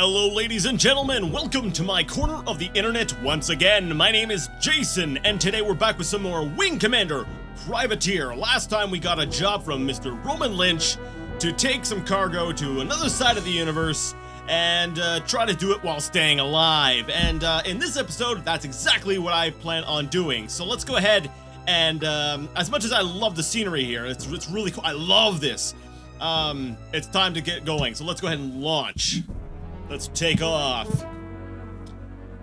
Hello ladies and gentlemen, welcome to my corner of the internet once again. My name is Jason, and today we're back with some more Wing Commander Privateer. Last time we got a job from Mr. Roman Lynch to take some cargo to another side of the universe and try to do it while staying alive. And in this episode, that's exactly what I plan on doing. So let's go ahead and, as much as I love the scenery here, it's really cool. I love this. It's time to get going, so let's go ahead and launch. Let's take off.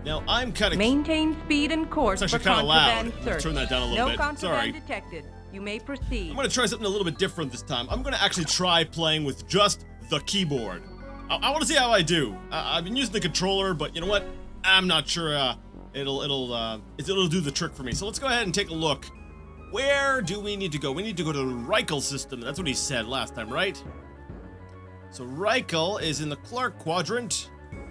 Now, I'm kind of... Maintain speed and course it's for actually kind of loud. contraband search. Turn that down a little no bit. contraband Sorry. detected. You may proceed. I'm going to try something a little bit different this time. I'm going to actually try playing with just the keyboard. I want to see how I do. I've been using the controller, but you know what? I'm not sure it'll do the trick for me. So let's go ahead and take a look. Where do we need to go? We need to go to the Reichel system. That's what he said last time, right? So Reichel is in the Clark quadrant,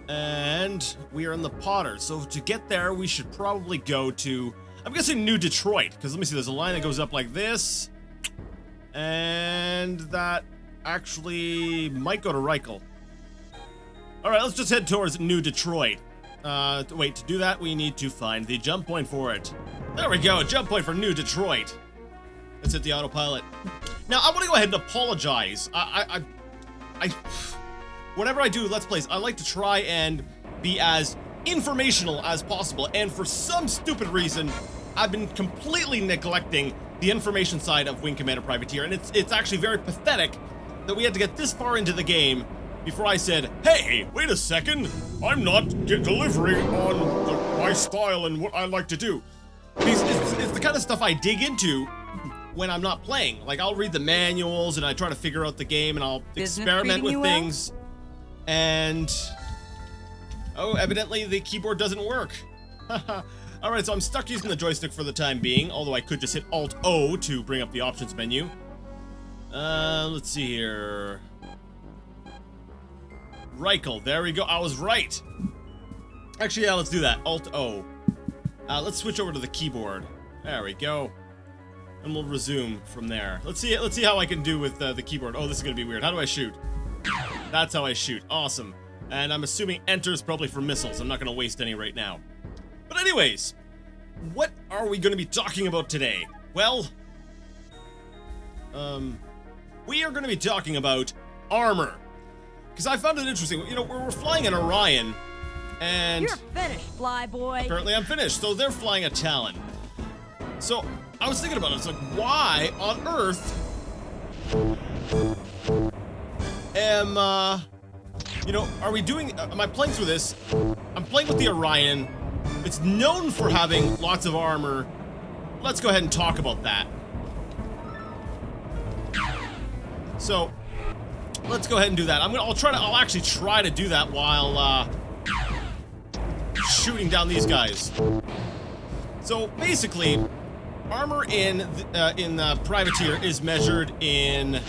and we are in the Potter. So to get there, we should probably go to, I'm guessing New Detroit, because let me see, there's a line that goes up like this, and that actually might go to Reichel. All right, let's just head towards New Detroit. Wait, to do that, we need to find the jump point for it. There we go, jump point for New Detroit. Let's hit the autopilot. Now, I want to go ahead and apologize. Whenever I do Let's Plays, I like to try and be as informational as possible, and for some stupid reason, I've been completely neglecting the information side of Wing Commander Privateer, and it's actually very pathetic that we had to get this far into the game before I said, hey, wait a second, I'm not delivering on my style and what I like to do. It's the kind of stuff I dig into when I'm not playing. Like, I'll read the manuals and I try to figure out the game and I'll experiment with things. And, oh, evidently the keyboard doesn't work. Alright, so I'm stuck using the joystick for the time being, although I could just hit Alt-O to bring up the options menu. Let's see here. Reichel, there we go, I was right. Actually, yeah, let's do that, Alt-O. Let's switch over to the keyboard. There we go. And we'll resume from there. Let's see how I can do with the keyboard. Oh, this is gonna be weird. How do I shoot? That's how I shoot. Awesome. And I'm assuming enter is probably for missiles. I'm not gonna waste any right now. But anyways, what are we gonna be talking about today? Well, we are gonna be talking about armor. Because I found it interesting. You know, we're flying an Orion, and You're finished, flyboy. apparently I'm finished. So they're flying a Talon. So I was thinking about it. It's like, why on earth you know, are we doing, am I playing through this? I'm playing with the Orion. It's known for having lots of armor. Let's go ahead and talk about that. So, let's go ahead and do that. I'll actually try to do that while, shooting down these guys. So, basically, armor in Privateer is measured in,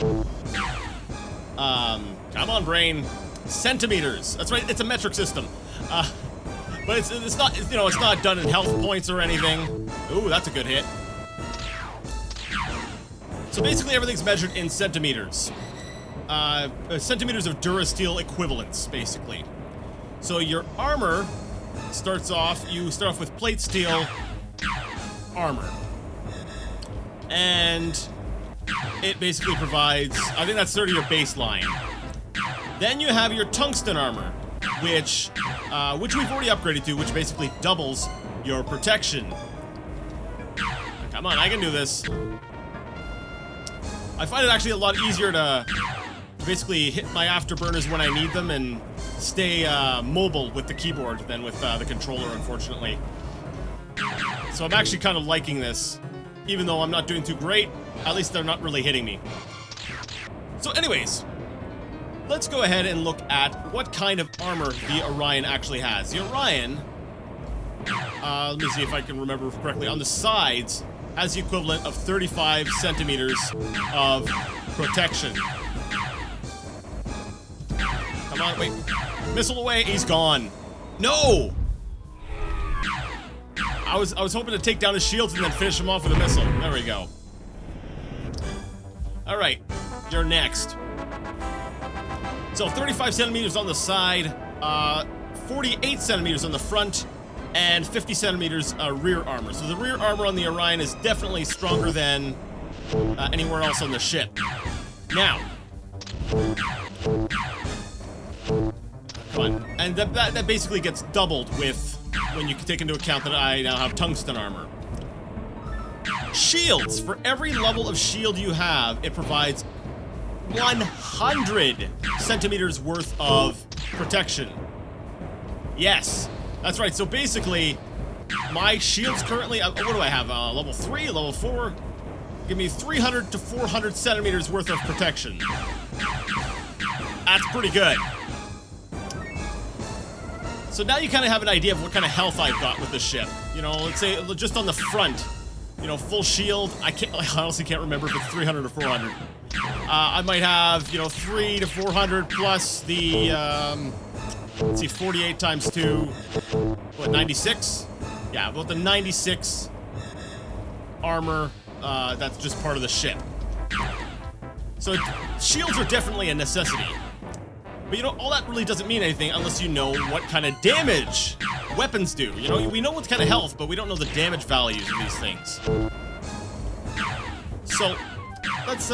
come on, brain, centimeters. That's right, it's a metric system. But it's not, you know, it's not done in health points or anything. Ooh, that's a good hit. So basically everything's measured in centimeters. Centimeters of Durasteel equivalents, basically. So your armor you start off with plate steel armor. And it basically provides, I think that's sort of your baseline. Then you have your tungsten armor, which we've already upgraded to, which basically doubles your protection. Come on, I can do this. I find it actually a lot easier to basically hit my afterburners when I need them and stay mobile with the keyboard than with the controller, unfortunately. So I'm actually kind of liking this. Even though I'm not doing too great, at least they're not really hitting me. So anyways, let's go ahead and look at what kind of armor the Orion actually has. The Orion, let me see if I can remember correctly, on the sides has the equivalent of 35 centimeters of protection. Come on, wait. Missile away, he's gone. No! I was hoping to take down his shields and then finish him off with a missile. There we go. Alright, you're next. So 35 centimeters on the side, 48 centimeters on the front, and 50 centimeters rear armor. So the rear armor on the Orion is definitely stronger than anywhere else on the ship. Now, come on, and that basically gets doubled with when you take into account that I now have tungsten armor. Shields. For every level of shield you have, it provides 100 centimeters worth of protection. Yes, that's right. So basically, my shields currently, what do I have? Level 3, level 4? Give me 300 to 400 centimeters worth of protection. That's pretty good. So now you kind of have an idea of what kind of health I've got with the ship. You know, let's say just on the front, you know, full shield. I honestly can't remember if it's 300 or 400. I might have, you know, 300 to 400 plus the, let's see, 48 times 2, what, 96? Yeah, about the 96 armor, that's just part of the ship. So shields are definitely a necessity. But you know, all that really doesn't mean anything unless you know what kind of damage weapons do. You know, we know what kind of health, but we don't know the damage values of these things. So, let's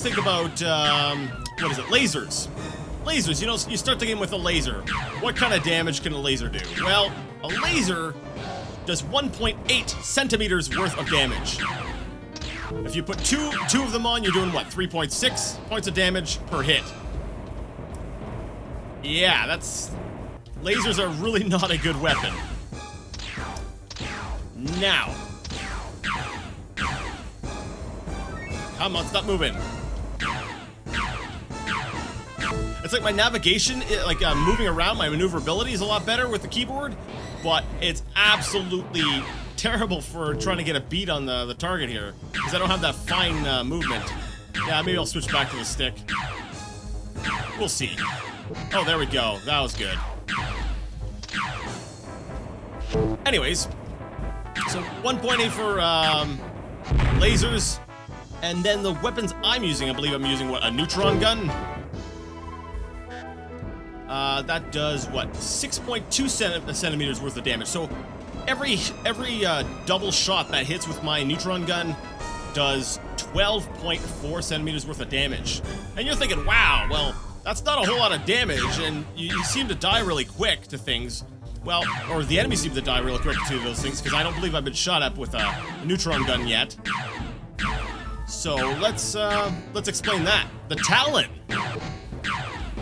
think about, what is it? Lasers. Lasers, you know, you start the game with a laser. What kind of damage can a laser do? Well, a laser does 1.8 centimeters worth of damage. If you put two of them on, you're doing what? 3.6 points of damage per hit. Yeah, lasers are really not a good weapon. Now. Come on, stop moving. It's like my navigation, moving around, my maneuverability is a lot better with the keyboard, but it's absolutely terrible for trying to get a beat on the target here, because I don't have that fine movement. Yeah, maybe I'll switch back to the stick. We'll see. Oh, there we go. That was good. Anyways, so 1.8 for lasers, and then the weapons I'm using, I believe I'm using, what, a neutron gun? That does, what, 6.2 centimeters worth of damage. So every double shot that hits with my neutron gun does 12.4 centimeters worth of damage. And you're thinking, wow, well, that's not a whole lot of damage, and you seem to die really quick to things. Well, or the enemies seem to die really quick to those things, because I don't believe I've been shot at with a neutron gun yet. So let's explain that. The Talon.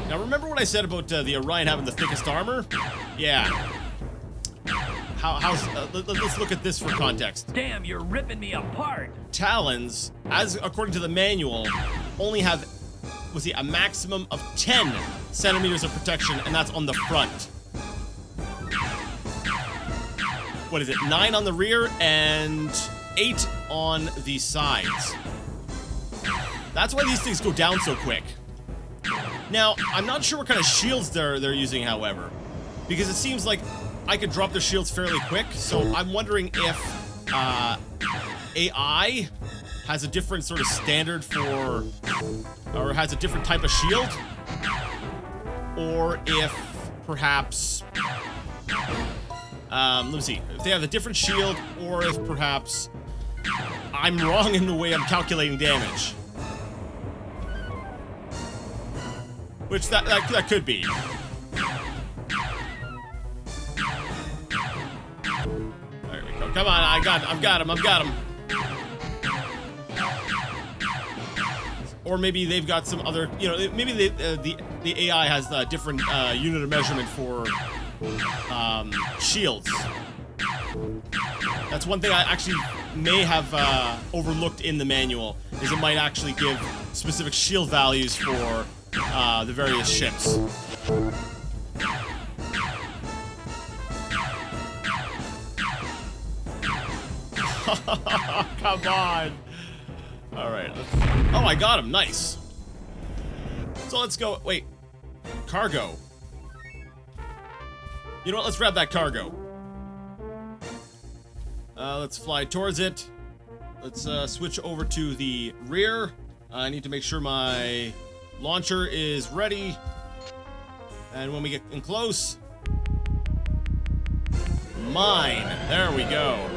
Now remember what I said about the Orion having the thickest armor? Yeah. Let's look at this for context. Damn, you're ripping me apart. Talons, as according to the manual, only have, a maximum of 10 centimeters of protection, and that's on the front. What is it? 9 on the rear and 8 on the sides. That's why these things go down so quick. Now, I'm not sure what kind of shields they're using, however, because it seems like I could drop their shields fairly quick, so I'm wondering if AI has a different sort of standard for, or has a different type of shield, or if perhaps, let me see, if they have a different shield, or if perhaps I'm wrong in the way I'm calculating damage. Which that could be. There we go. Come on, I've got him. Or maybe they've got some other, you know, maybe the AI has a different unit of measurement for shields. That's one thing I actually may have overlooked in the manual, is it might actually give specific shield values for the various ships. Come on. All right. Oh, I got him. Nice. So let's go. Wait. Cargo. You know what? Let's grab that cargo. Let's fly towards it. Let's switch over to the rear. I need to make sure my launcher is ready. And when we get in close, mine. There we go.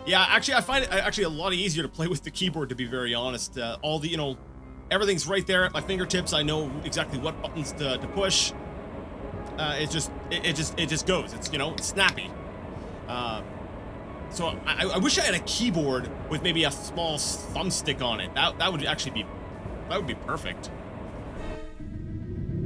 Yeah, actually, I find it actually a lot easier to play with the keyboard, to be very honest. All the, you know, everything's right there at my fingertips. I know exactly what buttons to push. It just goes. It's, you know, it's snappy. So I wish I had a keyboard with maybe a small thumbstick on it. That would actually be, that would be perfect.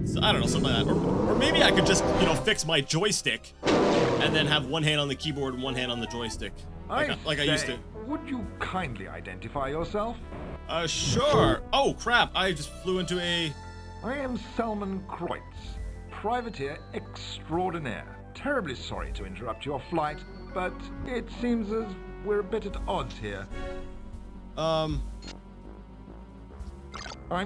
So, I don't know, something like that. Or maybe I could just, you know, fix my joystick and then have one hand on the keyboard and one hand on the joystick. Like I used to. Would you kindly identify yourself? Sure. Oh, crap. I just flew into a... I am Salman Kreutz, privateer extraordinaire. Terribly sorry to interrupt your flight, but it seems as we're a bit at odds here. I'm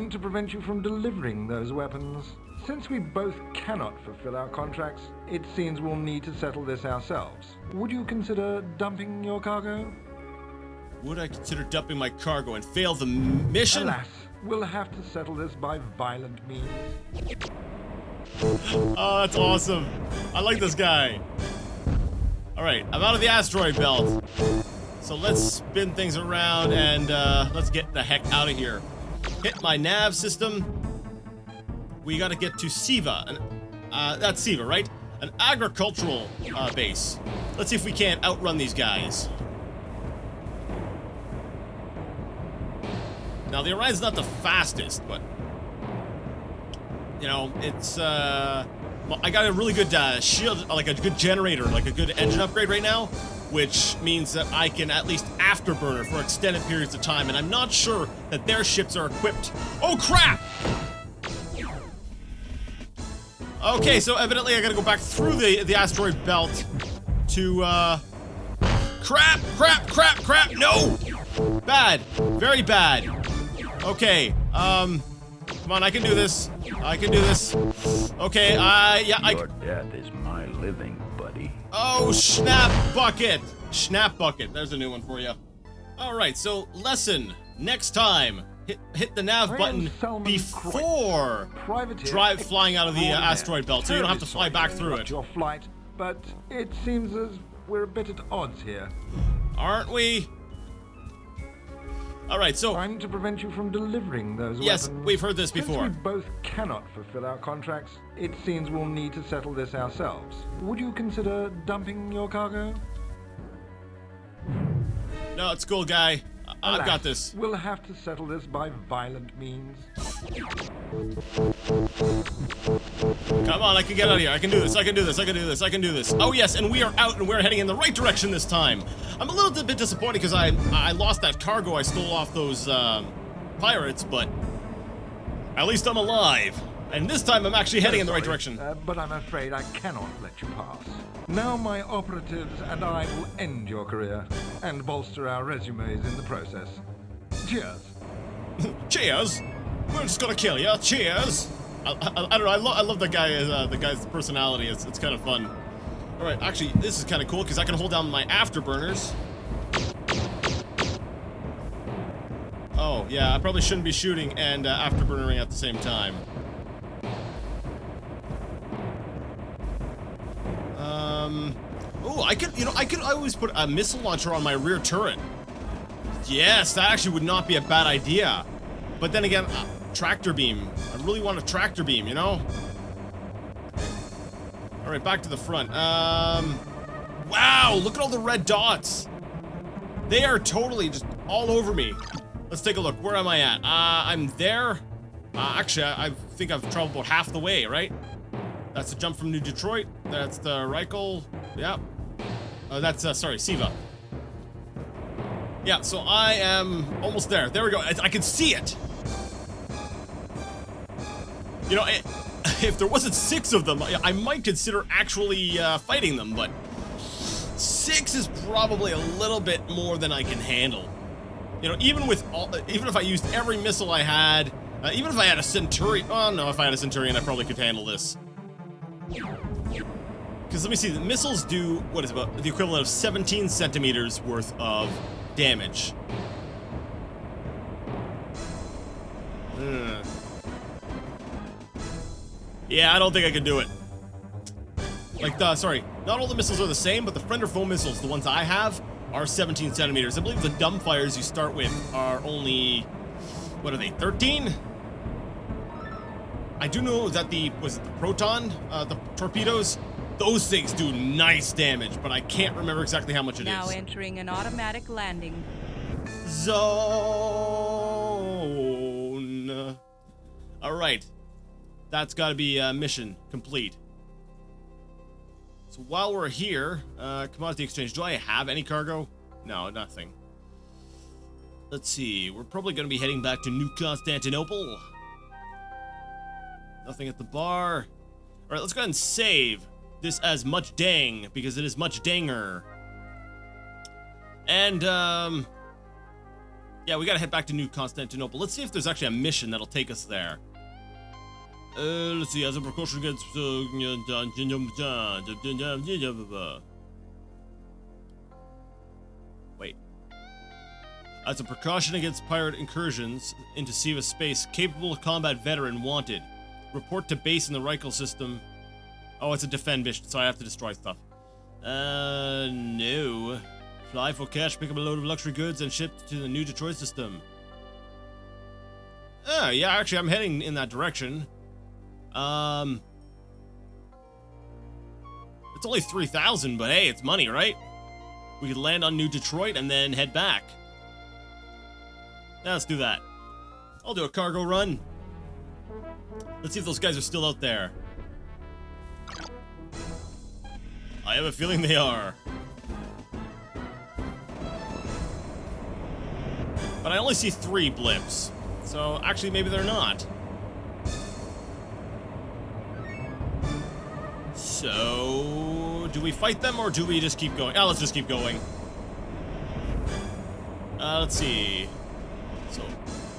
to prevent you from delivering those weapons. Since we both cannot fulfill our contracts, it seems we'll need to settle this ourselves. Would you consider dumping your cargo? Would I consider dumping my cargo and fail the mission? Alas, we'll have to settle this by violent means. Oh, that's awesome. I like this guy. Alright, I'm out of the asteroid belt. So let's spin things around and let's get the heck out of here. Hit my nav system. We gotta get to Siva. That's Siva, right? An agricultural base. Let's see if we can't outrun these guys. Now, the Orion's not the fastest, but... You know, it's, well, I got a really good shield, like a good generator, like a good engine upgrade right now, which means that I can at least afterburner for extended periods of time, and I'm not sure that their ships are equipped. Oh, crap! Okay, so evidently I gotta go back through the asteroid belt to, crap, no! Bad, very bad. Okay, come on, I can do this. Okay, yeah, Your death is my living, buddy. Oh, snap bucket. Snap bucket. There's a new one for you. All right, so lesson next time. Hit the nav button before flying out of the asteroid belt, so you don't have to fly back through it. Your flight, but it seems as we're a bit at odds here. Aren't we? All right, so I'm to prevent you from delivering those yes, weapons. we've heard this before. Since we both cannot fulfill our contracts, it seems we'll need to settle this ourselves. Would you consider dumping your cargo? No, it's cool, guy. I've got this. We'll have to settle this by violent means. Come on, I can get out of here. I can do this. Oh yes, and we are out and we're heading in the right direction this time. I'm a little bit disappointed because I lost that cargo I stole off those pirates, but at least I'm alive. And this time I'm actually heading in the right direction. But I'm afraid I cannot let you pass. Now my operatives and I will end your career and bolster our resumes in the process. Cheers. Cheers. We're just gonna kill you. Cheers. I don't know. I love the guy. The guy's personality. It's kind of fun. All right. Actually, this is kind of cool because I can hold down my afterburners. Oh yeah, I probably shouldn't be shooting and afterburnering at the same time. Oh, I could always put a missile launcher on my rear turret. Yes, that actually would not be a bad idea. But then again, tractor beam. I really want a tractor beam, you know? All right, back to the front. Wow, look at all the red dots. They are totally just all over me. Let's take a look. Where am I at? I'm there. Actually, I think I've traveled about half the way, right? That's the jump from New Detroit. That's the Reichel. Yep. That's, sorry, Siva. Yeah, so I am almost there. There we go. I can see it. You know, if there wasn't 6 of them, I might consider actually fighting them, but 6 is probably a little bit more than I can handle. You know, even if I used every missile I had, even if I had a Centurion. Oh no, if I had a Centurion, I probably could handle this. Because let me see, the missiles do, what is about the equivalent of 17 centimeters worth of damage. Yeah, I don't think I can do it. Like, sorry, not all the missiles are the same, but the friend or foe missiles, the ones I have, are 17 centimeters. I believe the dumbfires you start with are only, what are they, 13? I do know that was it the proton, the torpedoes? Those things do nice damage, but I can't remember exactly how much it Now is. entering an automatic landing. Zone. All right, that's got to be mission complete. So while we're here, commodity exchange. Do I have any cargo? No, nothing. Let's see. We're probably going to be heading back to New Constantinople. Nothing at the bar. All right, let's go ahead and save this as much dang, because it is much danger. And, yeah, we gotta head back to New Constantinople. Let's see if there's actually a mission that'll take us there. Let's see, as a precaution against... Wait. As a precaution against pirate incursions into Siva space, capable combat veteran wanted. Report to base in the Reichel system. Oh, it's a defend mission, so I have to destroy stuff. No. Fly for cash, pick up a load of luxury goods, and ship to the New Detroit system. Yeah, actually, I'm heading in that direction. It's only 3,000, but hey, it's money, right? We could land on New Detroit and then head back. Now let's do that. I'll do a cargo run. Let's see if those guys are still out there. I have a feeling they are. But I only see 3 blips. So actually maybe they're not. So do we fight them or do we just keep going? Let's just keep going. Let's see. So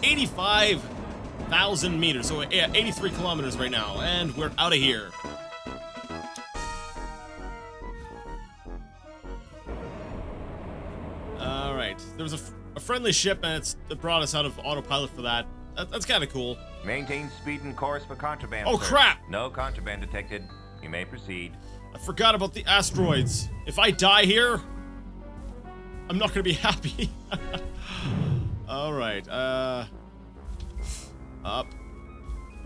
85,000 meters. So yeah, 83 kilometers right now, and we're out of here. All right. There was a friendly ship, and it brought us out of autopilot for that. That's kind of cool. Maintain speed and course for contraband. Oh, sir. crap! No contraband detected. You may proceed. I forgot about the asteroids. If I die here, I'm not gonna be happy. All right. Up.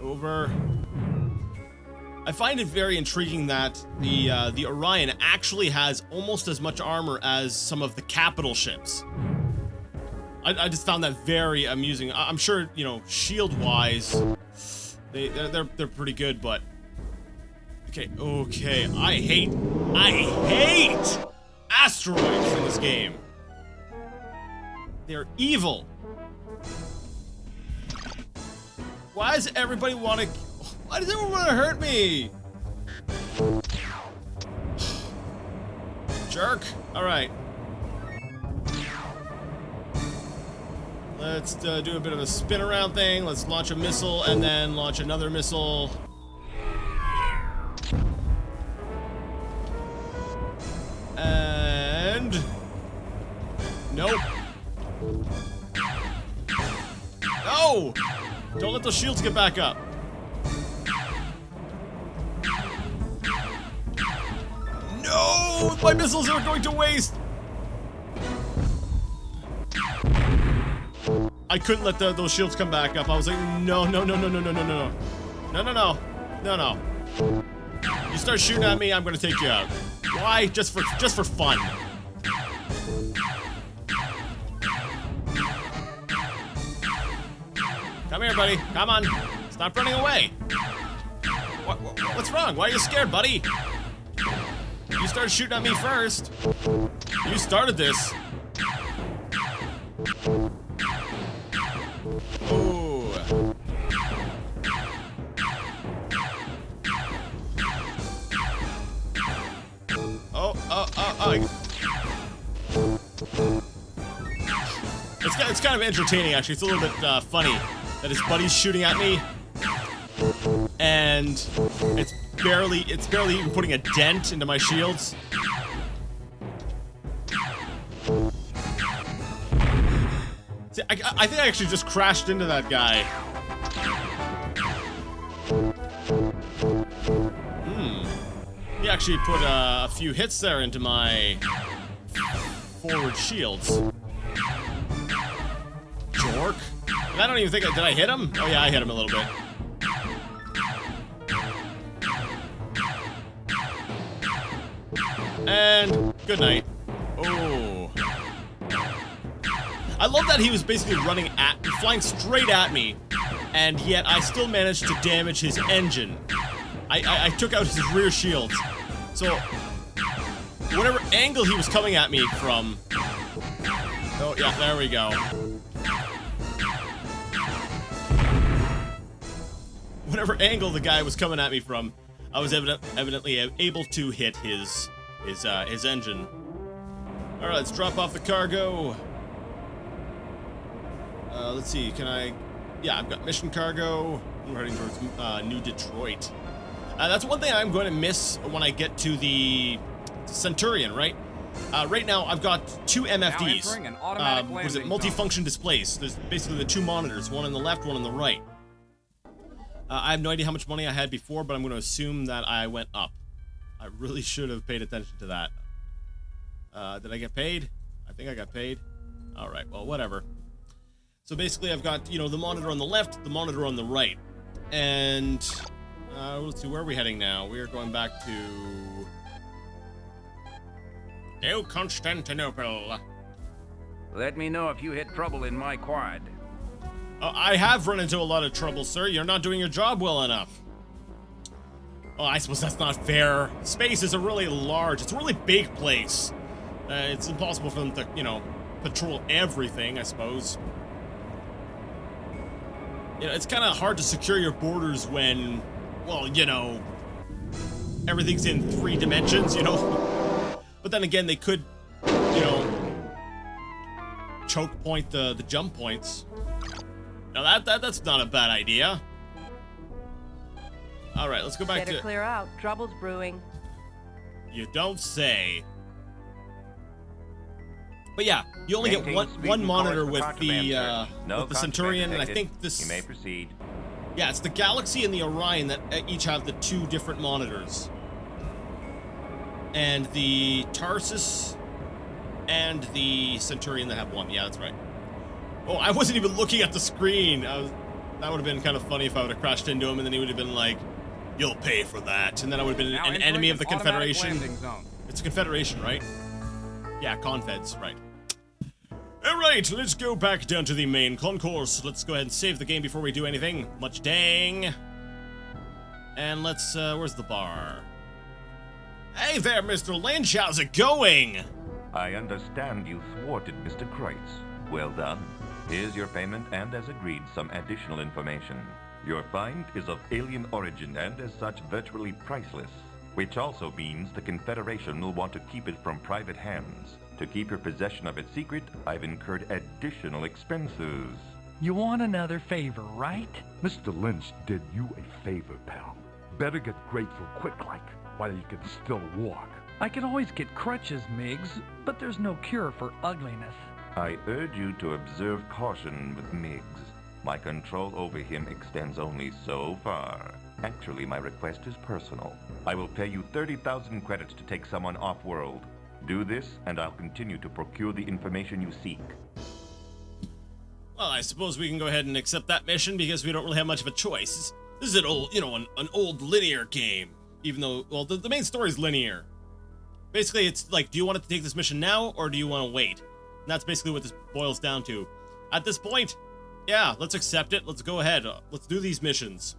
Over. I find it very intriguing that the Orion actually has almost as much armor as some of the capital ships. I just found that very amusing. I'm sure, you know, shield-wise, they're pretty good, but okay. I hate asteroids in this game. They're evil. Why does everybody want to? Why does everyone want to hurt me? Jerk. All right. Let's do a bit of a spin around thing. Let's launch a missile and then launch another missile. And nope. No! Don't let those shields get back up. No! My missiles are going to waste! I couldn't let those shields come back up. I was like, no. You start shooting at me, I'm gonna take you out. Why? Just for fun. Come here, buddy. Come on. Stop running away. What's wrong? Why are you scared, buddy? You started shooting at me first. You started this. Ooh. Oh. It's kind of entertaining, actually. It's a little bit funny that his buddy's shooting at me, and it's barely even putting a dent into my shields. See, I think I actually just crashed into that guy. actually put a few hits there into my forward shields. Jork. And I don't even think did I hit him? Oh yeah, I hit him a little bit. And good night. Oh. I love that he was basically flying straight at me, and yet I still managed to damage his engine. I took out his rear shields. So, whatever angle he was coming at me from... Oh, yeah, there we go. Whatever angle the guy was coming at me from, I was evidently able to hit his engine. All right, let's drop off the cargo. Let's see, can I... Yeah, I've got mission cargo. We're heading towards New Detroit. That's one thing I'm going to miss when I get to the Centurion, right? Right now, I've got 2 MFDs. What is it? Multifunction displays. There's basically the 2 monitors, one on the left, one on the right. I have no idea how much money I had before, but I'm going to assume that I went up. I really should have paid attention to that. Did I get paid? I think I got paid. All right, well, whatever. So basically, I've got, you know, the monitor on the left, the monitor on the right. And, let's see, where are we heading now? We are going back to... New Constantinople. Let me know if you hit trouble in my quad. I have run into a lot of trouble, sir. You're not doing your job well enough. Oh, I suppose that's not fair. Space is a really large, it's a really big place. It's impossible for them to, you know, patrol everything, I suppose. You know, it's kind of hard to secure your borders when, well, you know, everything's in 3 dimensions, you know? But then again, they could, you know, choke point the jump points. Now that's not a bad idea. All right, let's go back Better to... clear out. Trouble's brewing. You don't say. But yeah, you only Maintain get speed one and monitor course with for the contraband, sir. No with the Centurion, and I contraband think this... You may proceed. Yeah, it's the Galaxy and the Orion that each have the 2 different monitors. And the Tarsus and the Centurion that have 1. Yeah, that's right. Oh, I wasn't even looking at the screen. That would have been kind of funny if I would have crashed into him, and then he would have been like, "You'll pay for that." And then I would have been an enemy of the Confederation. It's a Confederation, right? Yeah, Confeds, right. All right, let's go back down to the main concourse. Let's go ahead and save the game before we do anything. Much dang. And let's, where's the bar? Hey there, Mr. Lynch, how's it going? I understand you thwarted Mr. Kreutz. Well done. Here's your payment and, as agreed, some additional information. Your find is of alien origin and, as such, virtually priceless. Which also means the Confederation will want to keep it from private hands. To keep your possession of it secret, I've incurred additional expenses. You want another favor, right? Mr. Lynch did you a favor, pal. Better get grateful quick like, while you can still walk. I can always get crutches, Miggs, but there's no cure for ugliness. I urge you to observe caution with Miggs. My control over him extends only so far. Actually, my request is personal. I will pay you 30,000 credits to take someone off-world. Do this, and I'll continue to procure the information you seek. Well, I suppose we can go ahead and accept that mission because we don't really have much of a choice. This is an old, you know, an old linear game. Even though, well, the main story is linear. Basically, it's like, do you want to take this mission now, or do you want to wait? And that's basically what this boils down to. At this point, yeah, let's accept it. Let's go ahead. Let's do these missions.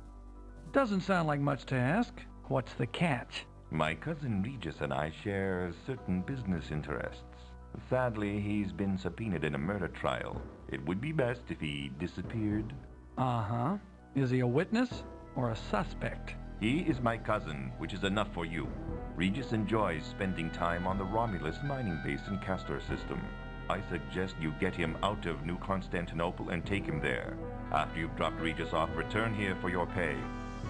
Doesn't sound like much to ask. What's the catch? My cousin Regis and I share certain business interests. Sadly, he's been subpoenaed in a murder trial. It would be best if he disappeared. Uh-huh. Is he a witness or a suspect? He is my cousin, which is enough for you. Regis enjoys spending time on the Romulus mining base in Castor system. I suggest you get him out of New Constantinople and take him there. After you've dropped Regis off, return here for your pay.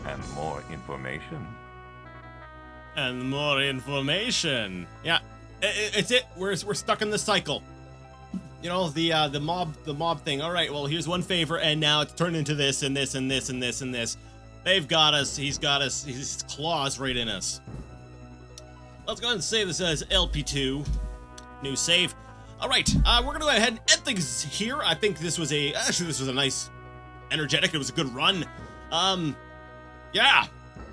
And more information. And more information. Yeah, it's it. We're stuck in the cycle. You know, the mob thing. All right, well, here's one favor, and now it's turned into this and this and this and this and this. They've got us. He's got us. His claws right in us. let's go ahead and save this as LP2. New save. All right, we're gonna go ahead and end things here. I think this was a nice, energetic. It was a good run. Yeah.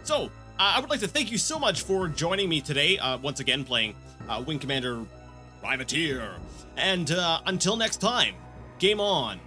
So I would like to thank you so much for joining me today. Once again, playing Wing Commander Privateer. And until next time, game on.